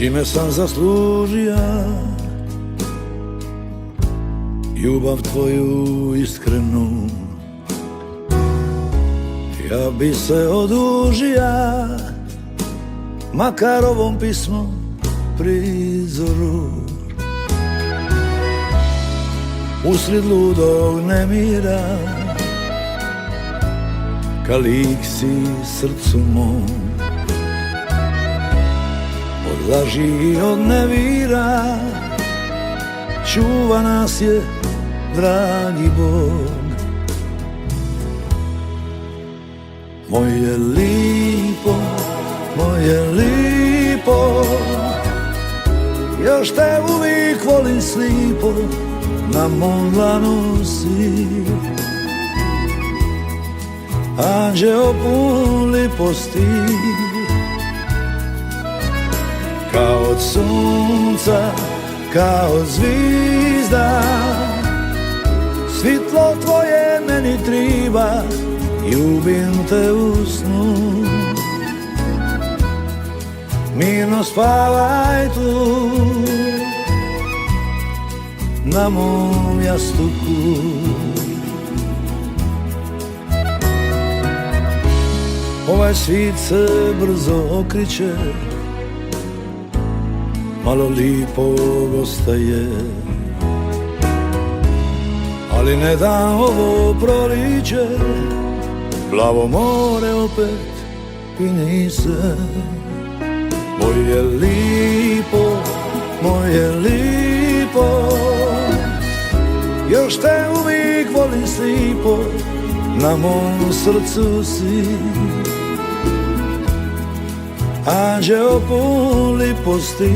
čime sam zaslužija ljubav tvoju iskrenu. Ja bi se odužija makar ovom pismu prizoru. Usred ludog nemira ka lik si srcu mom. Od laži i od nevira čuva nas je dragi Bog. Moje lipo, još te uvijek volim slipo, na mom dlanu si. Anđeo pun liposti, kao od sunca, kao od zvizda. Svitlo tvoje meni triba, ljubim te u snu. Mirno spavaj tu, na mom jastuku. Ovaj svijet se brzo okriće, malo lipog ostaje, ali ne da ovo proliče, plavo more opet pini se. Moje lipo, još te uvijek volim slipo, na mom srcu si. Anđeo pun liposti,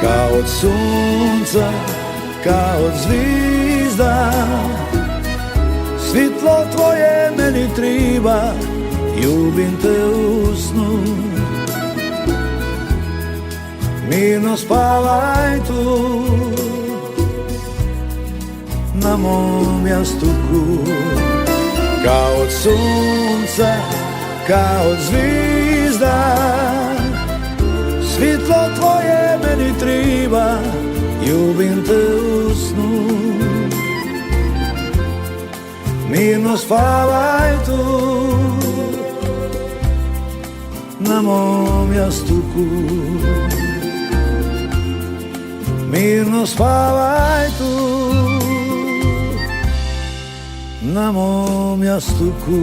kao od sunca, kao od zvizda. Svitlo tvoje meni triba, ljubim te u snu. Mirno spavaj tu, na mom jastuku. Kao od sunca, kao od zvizda. Svitlo tvoje meni triba, ljubim te u snu. Mirno spavaj tu, na mom jastuku. Mirno spavaj tu, na mom jastuku.